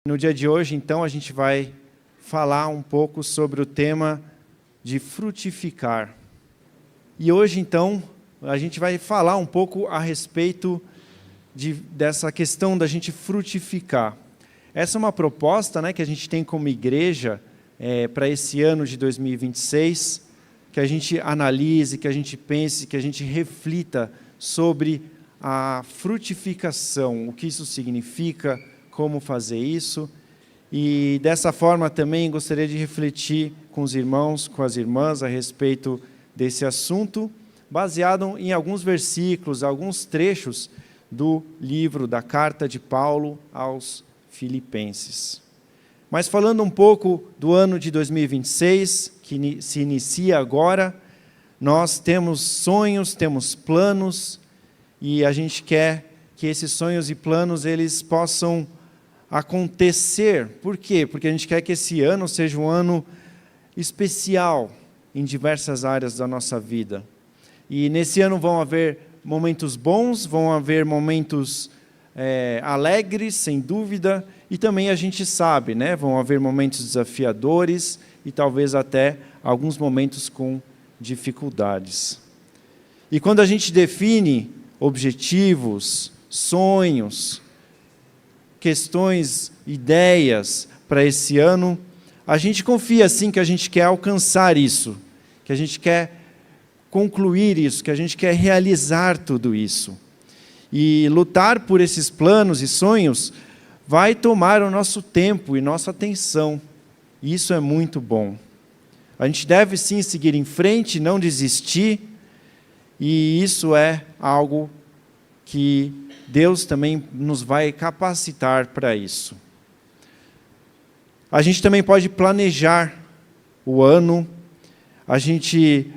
No dia de hoje, então, a gente vai falar um pouco sobre o tema de frutificar. E hoje, então, a gente vai falar um pouco a respeito dessa questão da gente frutificar. Essa é uma proposta, né, que a gente tem como igreja para esse ano de 2026, que a gente analise, que a gente pense, que a gente reflita sobre a frutificação, o que isso significa, como fazer isso. E dessa forma também gostaria de refletir com os irmãos, com as irmãs a respeito desse assunto, baseado em alguns versículos, alguns trechos do livro da carta de Paulo aos Filipenses. Mas falando um pouco do ano de 2026, que se inicia agora, nós temos sonhos, temos planos, e a gente quer que esses sonhos e planos eles possam acontecer. Por quê? Porque a gente quer que esse ano seja um ano especial em diversas áreas da nossa vida. E nesse ano vão haver momentos bons, vão haver momentos alegres, sem dúvida, e também a gente sabe, né, vão haver momentos desafiadores e talvez até alguns momentos com dificuldades. E quando a gente define objetivos, sonhos, questões, ideias para esse ano, a gente confia assim que a gente quer alcançar isso, que a gente quer concluir isso, que a gente quer realizar tudo isso. E lutar por esses planos e sonhos vai tomar o nosso tempo e nossa atenção. E isso é muito bom. A gente deve sim seguir em frente, não desistir, e isso é algo que Deus também nos vai capacitar para isso. A gente também pode planejar o ano, a gente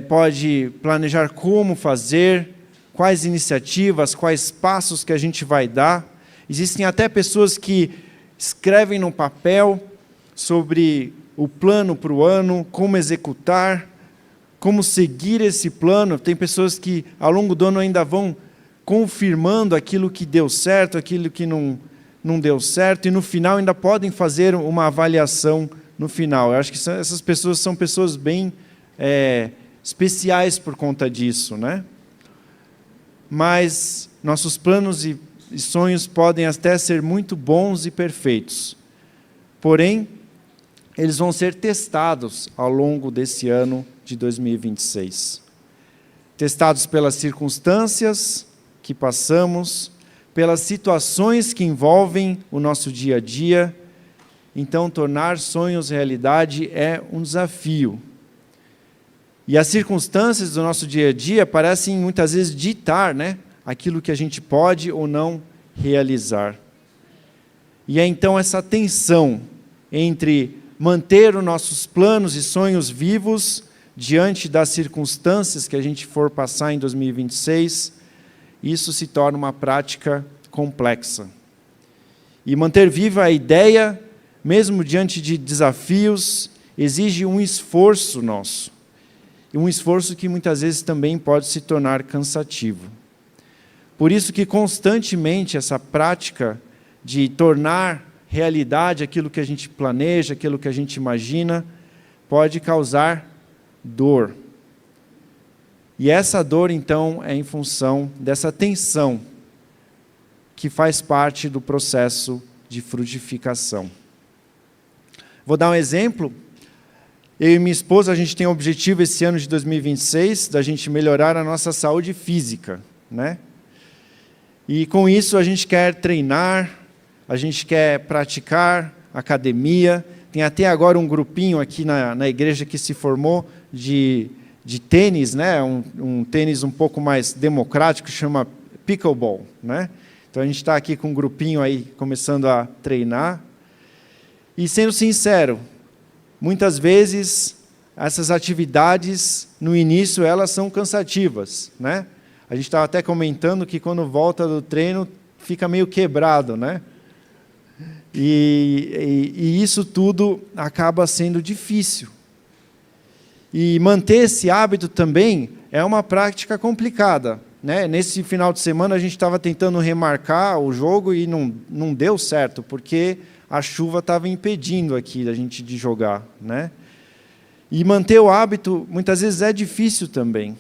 pode planejar como fazer, quais iniciativas, quais passos que a gente vai dar. Existem até pessoas que escrevem no papel sobre o plano para o ano, como executar, como seguir esse plano. Tem pessoas que ao longo do ano ainda vão confirmando aquilo que deu certo, aquilo que não deu certo, e no final ainda podem fazer uma avaliação no final. Eu acho que essas pessoas são pessoas bem especiais por conta disso, né? Mas nossos planos e sonhos podem até ser muito bons e perfeitos. Porém, eles vão ser testados ao longo desse ano de 2026. Testados pelas circunstâncias que passamos, pelas situações que envolvem o nosso dia a dia. Então, tornar sonhos realidade é um desafio. E as circunstâncias do nosso dia a dia parecem muitas vezes ditar, né, aquilo que a gente pode ou não realizar. E é então essa tensão entre manter os nossos planos e sonhos vivos diante das circunstâncias que a gente for passar em 2026, isso se torna uma prática complexa. E manter viva a ideia, mesmo diante de desafios, exige um esforço nosso. E um esforço que muitas vezes também pode se tornar cansativo. Por isso que constantemente essa prática de tornar realidade aquilo que a gente planeja, aquilo que a gente imagina, pode causar dor. E essa dor, então, é em função dessa tensão que faz parte do processo de frutificação. Vou dar um exemplo. Eu e minha esposa, a gente tem o objetivo esse ano de 2026 da gente melhorar a nossa saúde física, né? E com isso a gente quer treinar, a gente quer praticar academia. Tem até agora um grupinho aqui na igreja que se formou de tênis, né? Um tênis um pouco mais democrático, chama pickleball, né? Então a gente está aqui com um grupinho aí começando a treinar. E sendo sincero, muitas vezes essas atividades no início elas são cansativas, né? A gente estava até comentando que quando volta do treino fica meio quebrado, né? E isso tudo acaba sendo difícil. E manter esse hábito também é uma prática complicada, né? Nesse final de semana a gente estava tentando remarcar o jogo e não deu certo, porque a chuva estava impedindo aqui a gente de jogar, né? E manter o hábito, muitas vezes, é difícil também.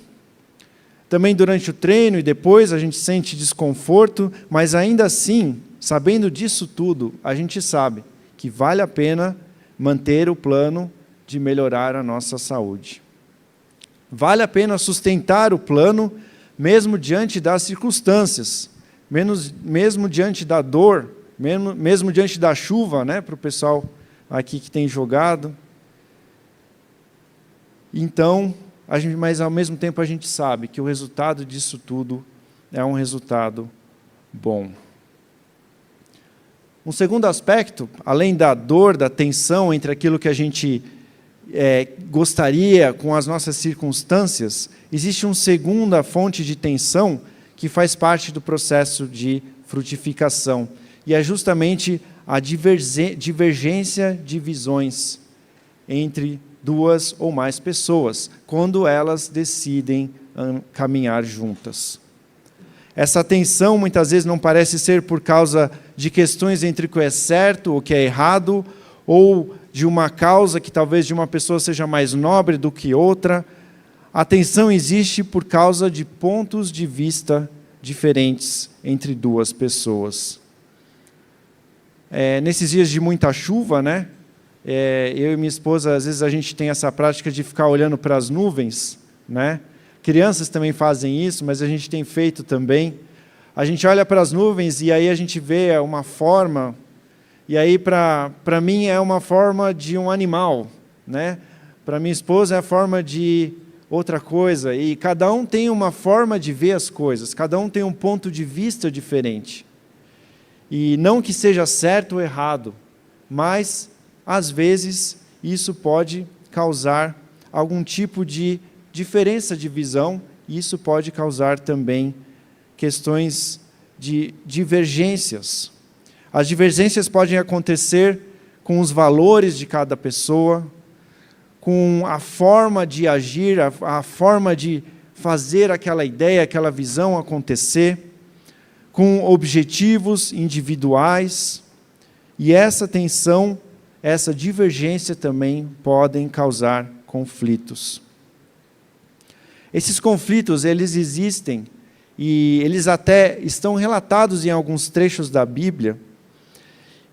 Também durante o treino e depois a gente sente desconforto, mas ainda assim, sabendo disso tudo, a gente sabe que vale a pena manter o plano de melhorar a nossa saúde. Vale a pena sustentar o plano, mesmo diante das circunstâncias, mesmo diante da dor, mesmo diante da chuva, né, para o pessoal aqui que tem jogado. Então, mas ao mesmo tempo a gente sabe que o resultado disso tudo é um resultado bom. Um segundo aspecto, além da dor, da tensão entre aquilo que a gente gostaria com as nossas circunstâncias, existe uma segunda fonte de tensão que faz parte do processo de frutificação, e é justamente a divergência de visões entre duas ou mais pessoas, quando elas decidem caminhar juntas. Essa tensão muitas vezes não parece ser por causa de questões entre o que é certo ou o que é errado, ou de uma causa que talvez de uma pessoa seja mais nobre do que outra. A tensão existe por causa de pontos de vista diferentes entre duas pessoas. Nesses dias de muita chuva, né? Eu e minha esposa, às vezes a gente tem essa prática de ficar olhando para as nuvens, né? Crianças também fazem isso, mas a gente tem feito também. A gente olha para as nuvens e aí a gente vê uma forma, e aí para mim é uma forma de um animal, né? Para minha esposa é a forma de outra coisa, e cada um tem uma forma de ver as coisas, cada um tem um ponto de vista diferente. E não que seja certo ou errado, mas às vezes isso pode causar algum tipo de diferença de visão, e isso pode causar também questões de divergências. As divergências podem acontecer com os valores de cada pessoa, com a forma de agir, a forma de fazer aquela ideia, aquela visão acontecer, com objetivos individuais, e essa tensão, essa divergência também podem causar conflitos. Esses conflitos, eles existem, e eles até estão relatados em alguns trechos da Bíblia.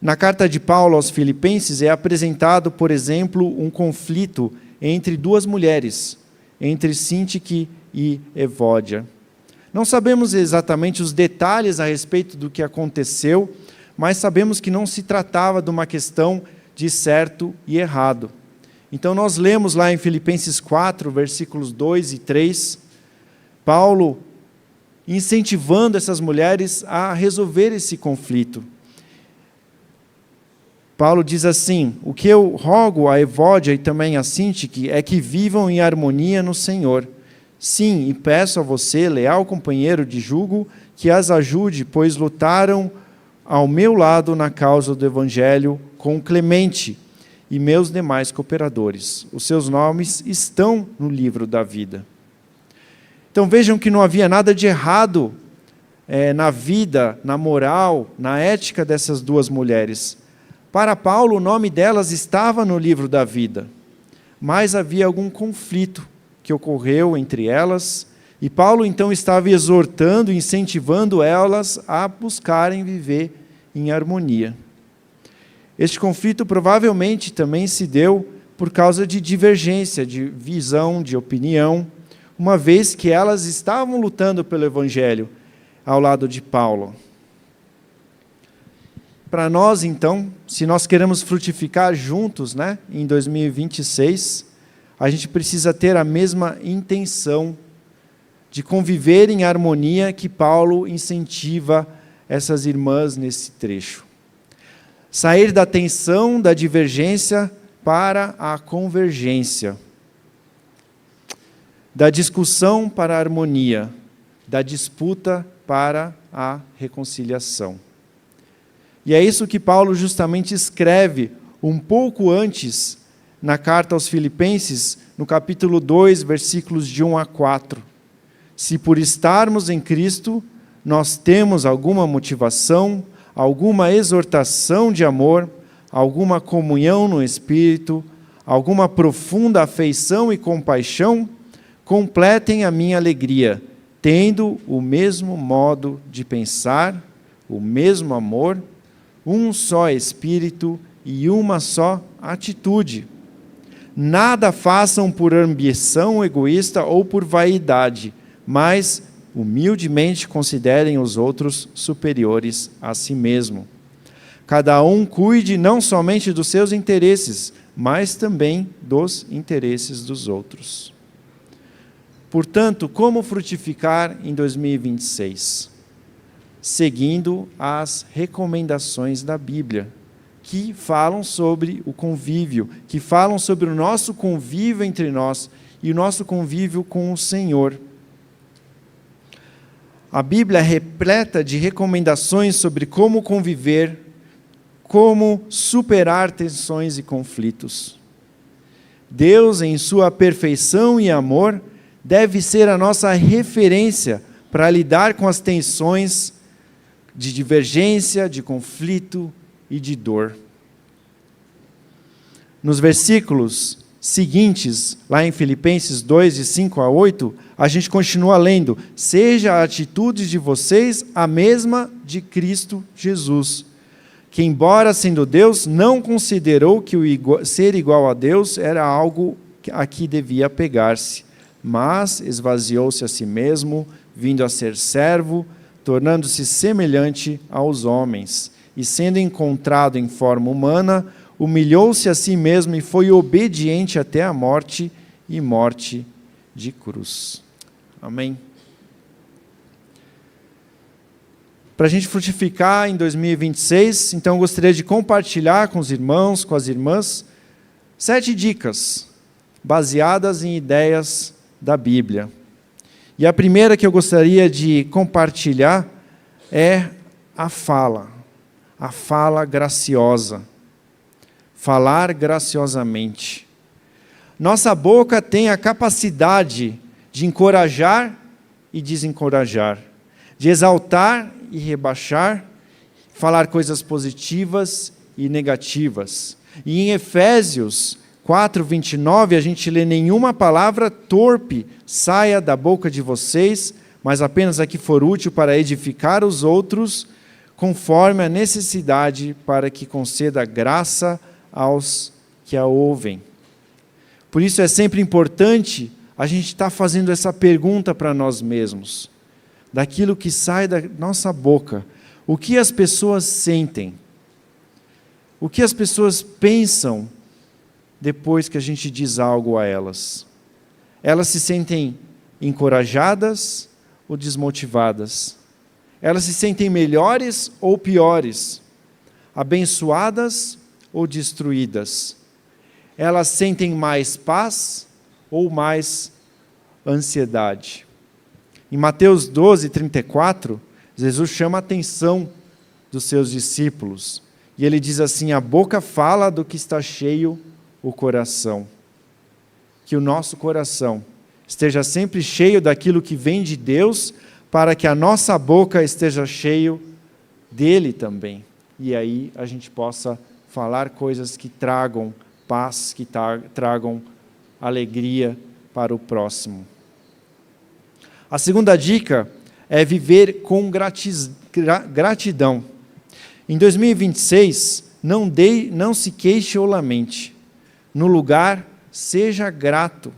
Na carta de Paulo aos Filipenses é apresentado, por exemplo, um conflito entre duas mulheres, entre Sintique e Evódia. Não sabemos exatamente os detalhes a respeito do que aconteceu, mas sabemos que não se tratava de uma questão de certo e errado. Então nós lemos lá em Filipenses 4, versículos 2 e 3, Paulo incentivando essas mulheres a resolver esse conflito. Paulo diz assim: o que eu rogo a Evódia e também a Sintique é que vivam em harmonia no Senhor. Sim, e peço a você, leal companheiro de jugo, que as ajude, pois lutaram ao meu lado na causa do Evangelho com Clemente e meus demais cooperadores. Os seus nomes estão no livro da vida. Então vejam que não havia nada de errado na vida, na moral, na ética dessas duas mulheres. Para Paulo, o nome delas estava no livro da vida, mas havia algum conflito que ocorreu entre elas, e Paulo então estava exortando, incentivando elas a buscarem viver em harmonia. Este conflito provavelmente também se deu por causa de divergência, de visão, de opinião, uma vez que elas estavam lutando pelo Evangelho ao lado de Paulo. Para nós, então, se nós queremos frutificar juntos, né, em 2026, a gente precisa ter a mesma intenção de conviver em harmonia que Paulo incentiva essas irmãs nesse trecho. Sair da tensão, da divergência para a convergência. Da discussão para a harmonia, da disputa para a reconciliação. E é isso que Paulo justamente escreve um pouco antes, na carta aos Filipenses, no capítulo 2, versículos de 1 a 4. se por estarmos em Cristo, nós temos alguma motivação, alguma exortação de amor, alguma comunhão no Espírito, alguma profunda afeição e compaixão, completem a minha alegria, tendo o mesmo modo de pensar, o mesmo amor, um só Espírito e uma só atitude. Nada façam por ambição egoísta ou por vaidade, mas humildemente considerem os outros superiores a si mesmo. Cada um cuide não somente dos seus interesses, mas também dos interesses dos outros. Portanto, como frutificar em 2026? Seguindo as recomendações da Bíblia, que falam sobre o convívio, que falam sobre o nosso convívio entre nós e o nosso convívio com o Senhor. A Bíblia é repleta de recomendações sobre como conviver, como superar tensões e conflitos. Deus, em sua perfeição e amor, deve ser a nossa referência para lidar com as tensões de divergência, de conflito e de dor. Nos versículos seguintes, lá em Filipenses 2, de 5 a 8, a gente continua lendo: seja a atitude de vocês a mesma de Cristo Jesus, que, embora sendo Deus, não considerou que ser igual a Deus era algo a que devia apegar-se, mas esvaziou-se a si mesmo, vindo a ser servo, tornando-se semelhante aos homens, e sendo encontrado em forma humana, humilhou-se a si mesmo e foi obediente até a morte, e morte de cruz. Amém? Para a gente frutificar em 2026, então eu gostaria de compartilhar com os irmãos, com as irmãs, 7 dicas baseadas em ideias da Bíblia. E a primeira que eu gostaria de compartilhar é a fala graciosa. Falar graciosamente. Nossa boca tem a capacidade de encorajar e desencorajar, de exaltar e rebaixar, falar coisas positivas e negativas. E em Efésios 4:29, a gente lê: nenhuma palavra torpe saia da boca de vocês, mas apenas a que for útil para edificar os outros, conforme a necessidade, para que conceda graça aos que a ouvem. Por isso é sempre importante a gente estar fazendo essa pergunta para nós mesmos, daquilo que sai da nossa boca. O que as pessoas sentem? O que as pessoas pensam depois que a gente diz algo a elas? Elas se sentem encorajadas ou desmotivadas? Elas se sentem melhores ou piores? Abençoadas ou destruídas? Elas sentem mais paz ou mais ansiedade? Em Mateus 12:34, Jesus chama a atenção dos seus discípulos. E ele diz assim: a boca fala do que está cheio o coração. Que o nosso coração esteja sempre cheio daquilo que vem de Deus, para que a nossa boca esteja cheio dele também. E aí a gente possa falar coisas que tragam paz, que tragam alegria para o próximo. A segunda dica é viver com gratidão. Em 2026, não se queixe ou lamente. No lugar, seja grato.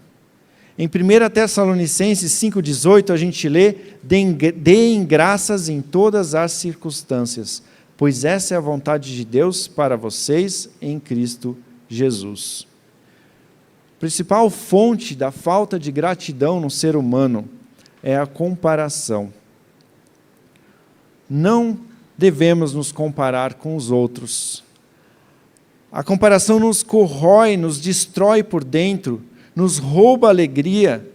Em 1 Tessalonicenses 5,18, a gente lê: deem graças em todas as circunstâncias, pois essa é a vontade de Deus para vocês em Cristo Jesus. A principal fonte da falta de gratidão no ser humano é a comparação. Não devemos nos comparar com os outros. A comparação nos corrói, nos destrói por dentro, nos rouba a alegria.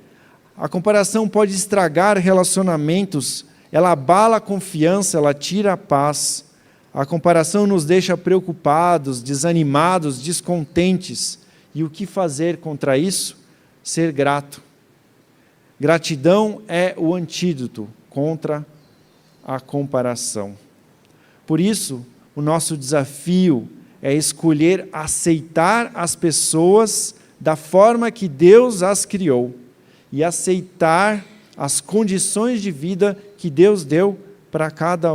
A comparação pode estragar relacionamentos, ela abala a confiança, ela tira a paz. A comparação nos deixa preocupados, desanimados, descontentes. E o que fazer contra isso? Ser grato. Gratidão é o antídoto contra a comparação. Por isso, o nosso desafio é escolher aceitar as pessoas da forma que Deus as criou e aceitar as condições de vida que Deus deu para cada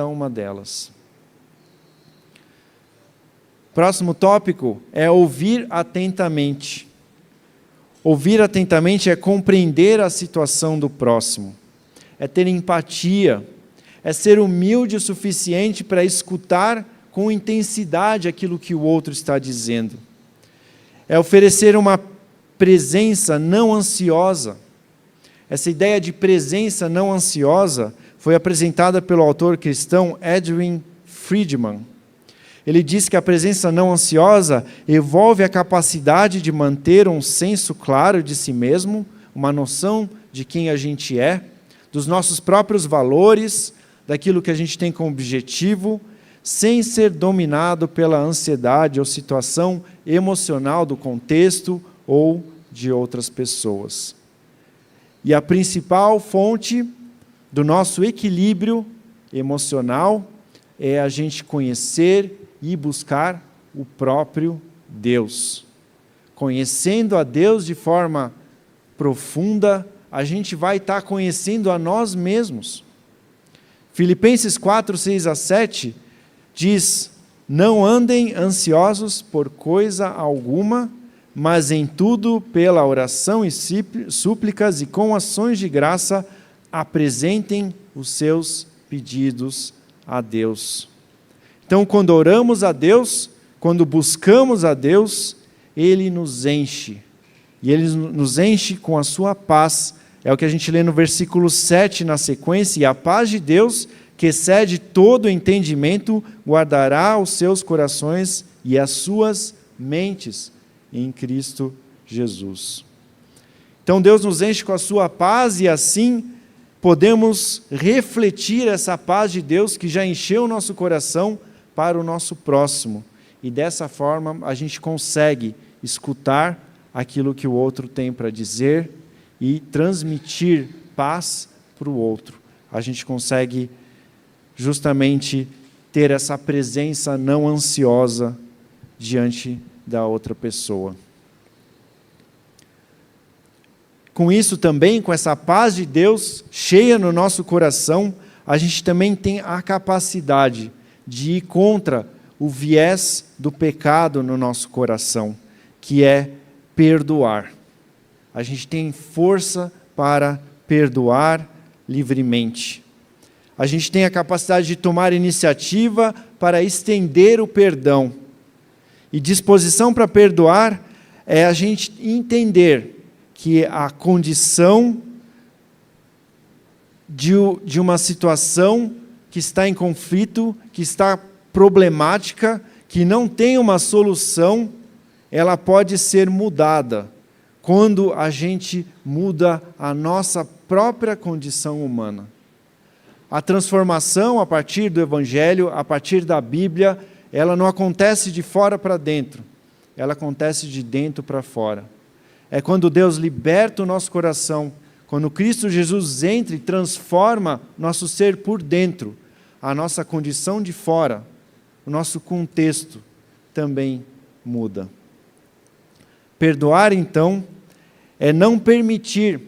uma delas. Próximo tópico é ouvir atentamente. Ouvir atentamente é compreender a situação do próximo, é ter empatia, é ser humilde o suficiente para escutar com intensidade aquilo que o outro está dizendo. É oferecer uma presença não ansiosa. Essa ideia de presença não ansiosa foi apresentada pelo autor cristão Edwin Friedman. Ele diz que a presença não ansiosa envolve a capacidade de manter um senso claro de si mesmo, uma noção de quem a gente é, dos nossos próprios valores, daquilo que a gente tem como objetivo, sem ser dominado pela ansiedade ou situação emocional do contexto ou de outras pessoas. E a principal fonte do nosso equilíbrio emocional é a gente conhecer e buscar o próprio Deus. Conhecendo a Deus de forma profunda, a gente vai estar conhecendo a nós mesmos. Filipenses 4, 6-7 diz: não andem ansiosos por coisa alguma, mas em tudo, pela oração e súplicas e com ações de graça, apresentem os seus pedidos a Deus. Então, quando oramos a Deus, quando buscamos a Deus, Ele nos enche. E Ele nos enche com a sua paz. É o que a gente lê no versículo 7 na sequência. E a paz de Deus, que excede todo o entendimento, guardará os seus corações e as suas mentes em Cristo Jesus. Então, Deus nos enche com a sua paz e assim podemos refletir essa paz de Deus que já encheu o nosso coração para o nosso próximo. E dessa forma a gente consegue escutar aquilo que o outro tem para dizer e transmitir paz para o outro. A gente consegue justamente ter essa presença não ansiosa diante da outra pessoa. Com isso também, com essa paz de Deus cheia no nosso coração, a gente também tem a capacidade de ir contra o viés do pecado no nosso coração, que é perdoar. A gente tem força para perdoar livremente. A gente tem a capacidade de tomar iniciativa para estender o perdão. E disposição para perdoar é a gente entender que a condição de uma situação que está em conflito, que está problemática, que não tem uma solução, ela pode ser mudada quando a gente muda a nossa própria condição humana. A transformação a partir do Evangelho, a partir da Bíblia, ela não acontece de fora para dentro, ela acontece de dentro para fora. É quando Deus liberta o nosso coração, quando Cristo Jesus entra e transforma nosso ser por dentro, a nossa condição de fora, o nosso contexto também muda. Perdoar, então, é não permitir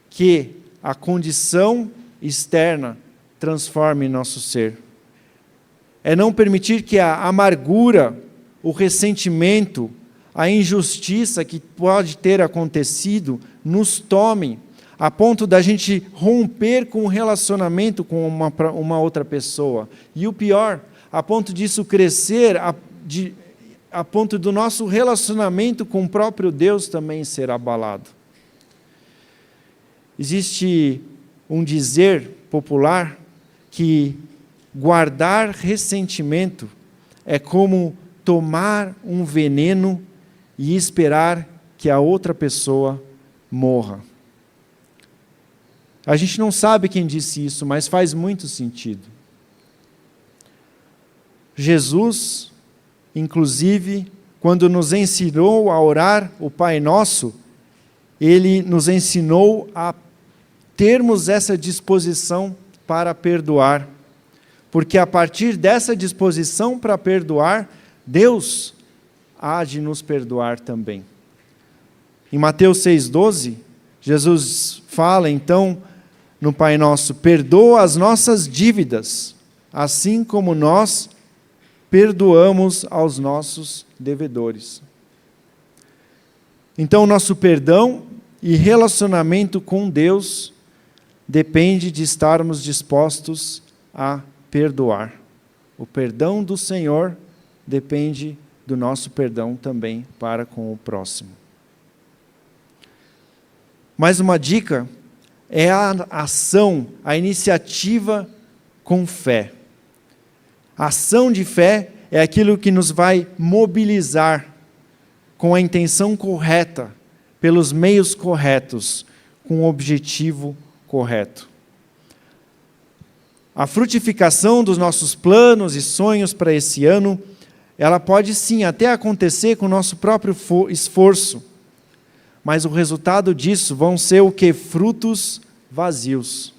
que a condição externa transforme nosso ser. É não permitir que a amargura, o ressentimento, a injustiça que pode ter acontecido nos tomem a ponto da gente romper com o relacionamento com uma outra pessoa. E o pior, a ponto disso crescer, a ponto do nosso relacionamento com o próprio Deus também ser abalado. Existe um dizer popular que guardar ressentimento é como tomar um veneno e esperar que a outra pessoa morra. A gente não sabe quem disse isso, mas faz muito sentido. Jesus, inclusive, quando nos ensinou a orar o Pai Nosso, ele nos ensinou a termos essa disposição para perdoar. Porque a partir dessa disposição para perdoar, Deus há de nos perdoar também. Em Mateus 6,12, Jesus fala então no Pai Nosso: perdoa as nossas dívidas, assim como nós perdoamos aos nossos devedores. Então, nosso perdão e relacionamento com Deus depende de estarmos dispostos a perdoar. O perdão do Senhor depende do nosso perdão também para com o próximo. Mais uma dica é a ação, a iniciativa com fé. A ação de fé é aquilo que nos vai mobilizar com a intenção correta, pelos meios corretos, com o objetivo correto. A frutificação dos nossos planos e sonhos para esse ano, ela pode sim até acontecer com o nosso próprio esforço, mas o resultado disso vão ser o quê? Frutos vazios.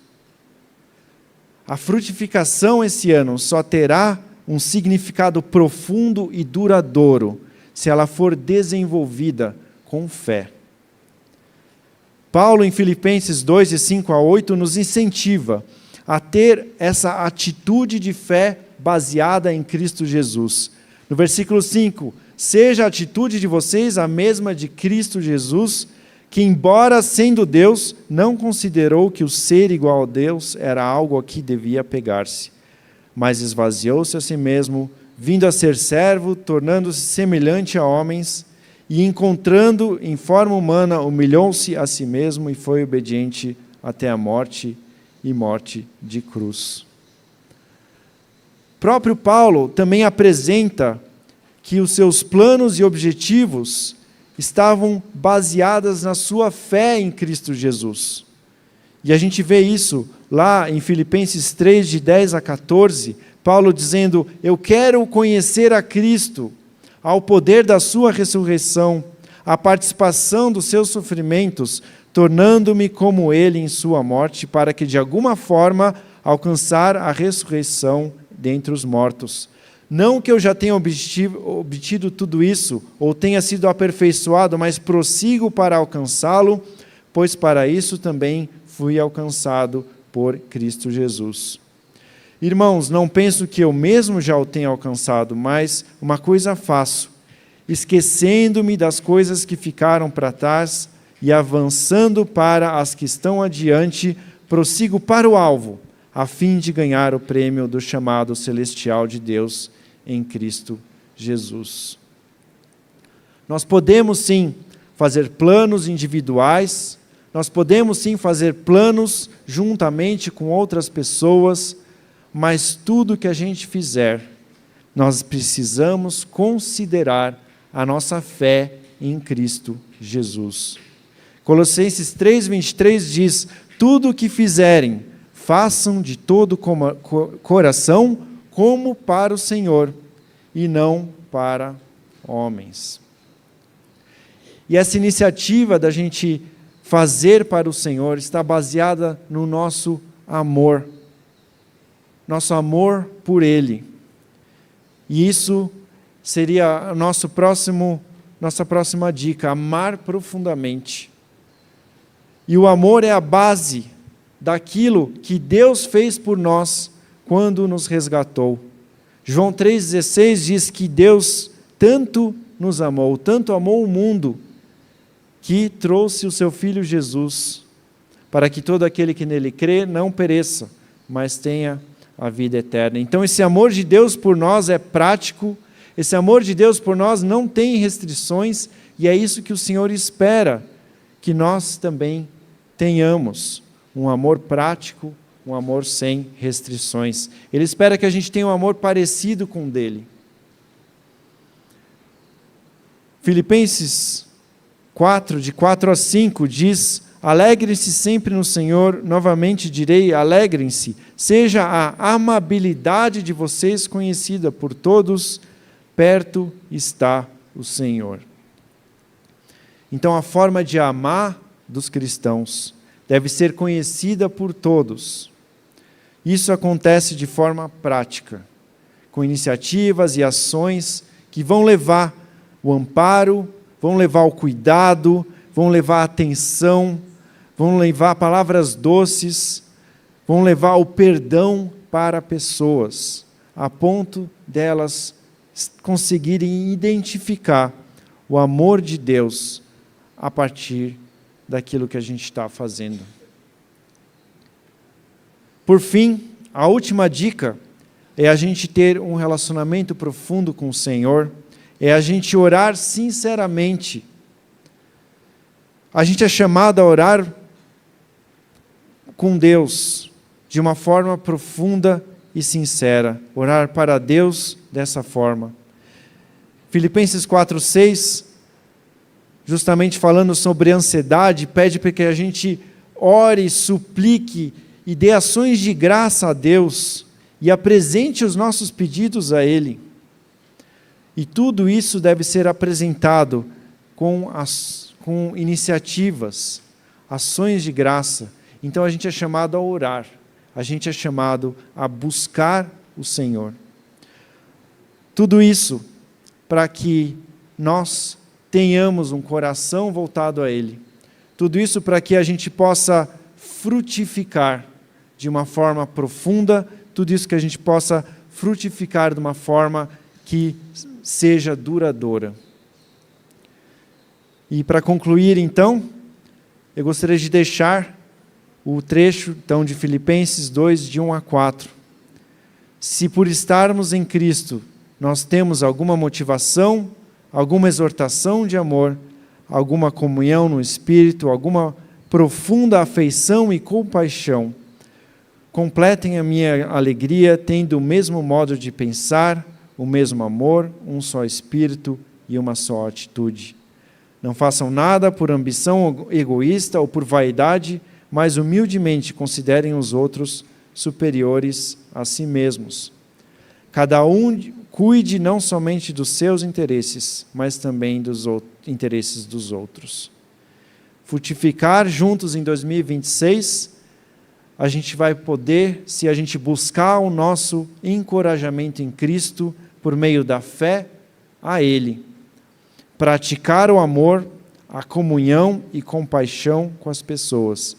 A frutificação esse ano só terá um significado profundo e duradouro se ela for desenvolvida com fé. Paulo, em Filipenses 2, de 5 a 8, nos incentiva a ter essa atitude de fé baseada em Cristo Jesus. No versículo 5, seja a atitude de vocês a mesma de Cristo Jesus, que embora sendo Deus, não considerou que o ser igual a Deus era algo a que devia apegar-se, mas esvaziou-se a si mesmo, vindo a ser servo, tornando-se semelhante a homens, e encontrando em forma humana, humilhou-se a si mesmo e foi obediente até a morte e morte de cruz. Próprio Paulo também apresenta que os seus planos e objetivos estavam baseados na sua fé em Cristo Jesus. E a gente vê isso lá em Filipenses 3, de 10 a 14, Paulo dizendo: eu quero conhecer a Cristo, ao poder da sua ressurreição, a participação dos seus sofrimentos, tornando-me como ele em sua morte, para que de alguma forma alcançar a ressurreição dentre os mortos. Não que eu já tenha obtido tudo isso, ou tenha sido aperfeiçoado, mas prossigo para alcançá-lo, pois para isso também fui alcançado por Cristo Jesus. Irmãos, não penso que eu mesmo já o tenha alcançado, mas uma coisa faço, esquecendo-me das coisas que ficaram para trás e avançando para as que estão adiante, prossigo para o alvo, a fim de ganhar o prêmio do chamado celestial de Deus em Cristo Jesus. Nós podemos sim fazer planos individuais, nós podemos sim fazer planos juntamente com outras pessoas, mas tudo que a gente fizer, nós precisamos considerar a nossa fé em Cristo Jesus. Colossenses 3:23 diz: tudo o que fizerem, façam de todo coração, como para o Senhor, e não para homens. E essa iniciativa da gente fazer para o Senhor está baseada no nosso amor por Ele. E isso seria nossa próxima dica: amar profundamente. E o amor é a base daquilo que Deus fez por nós quando nos resgatou. João 3,16 diz que Deus tanto nos amou, tanto amou o mundo, que trouxe o seu Filho Jesus, para que todo aquele que nele crê não pereça, mas tenha a vida eterna. Então esse amor de Deus por nós é prático, esse amor de Deus por nós não tem restrições, e é isso que o Senhor espera que nós também tenhamos, um amor prático, um amor sem restrições. Ele espera que a gente tenha um amor parecido com o dele. Filipenses 4, de 4 a 5, diz: alegrem-se sempre no Senhor, novamente direi, alegrem-se, seja a amabilidade de vocês conhecida por todos, perto está o Senhor. Então a forma de amar dos cristãos, deve ser conhecida por todos. Isso acontece de forma prática, com iniciativas e ações que vão levar o amparo, vão levar o cuidado, vão levar a atenção, vão levar palavras doces, vão levar o perdão para pessoas, a ponto delas conseguirem identificar o amor de Deus a partir daquilo que a gente está fazendo. Por fim, a última dica é a gente ter um relacionamento profundo com o Senhor, é a gente orar sinceramente. A gente é chamado a orar com Deus de uma forma profunda e sincera, orar para Deus dessa forma. Filipenses 4:6, justamente falando sobre ansiedade, pede para que a gente ore, suplique e dê ações de graça a Deus e apresente os nossos pedidos a Ele. E tudo isso deve ser apresentado com iniciativas, ações de graça. Então a gente é chamado a orar, a gente é chamado a buscar o Senhor. Tudo isso para que nós tenhamos um coração voltado a Ele. Tudo isso para que a gente possa frutificar de uma forma profunda, tudo isso que a gente possa frutificar de uma forma que seja duradoura. E para concluir, então, eu gostaria de deixar o trecho então, de Filipenses 2, de 1 a 4. Se por estarmos em Cristo, nós temos alguma motivação, alguma exortação de amor, alguma comunhão no Espírito, alguma profunda afeição e compaixão, completem a minha alegria, tendo o mesmo modo de pensar, o mesmo amor, um só Espírito e uma só atitude. Não façam nada por ambição egoísta ou por vaidade, mas humildemente considerem os outros superiores a si mesmos. Cada um cuide não somente dos seus interesses, mas também dos interesses dos outros. Frutificar juntos em 2026, a gente vai poder, se a gente buscar o nosso encorajamento em Cristo por meio da fé a Ele, praticar o amor, a comunhão e compaixão com as pessoas.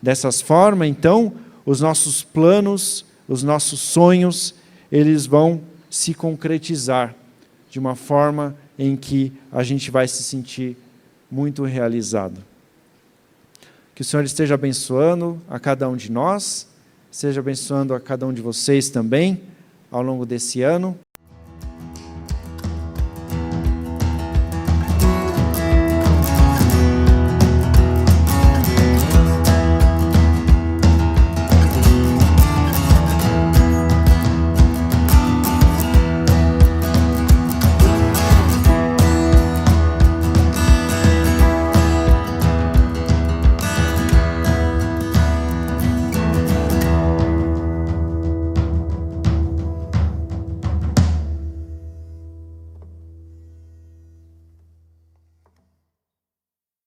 Dessas formas, então, os nossos planos, os nossos sonhos, eles vão se concretizar de uma forma em que a gente vai se sentir muito realizado. Que o Senhor esteja abençoando a cada um de nós, esteja abençoando a cada um de vocês também, ao longo desse ano,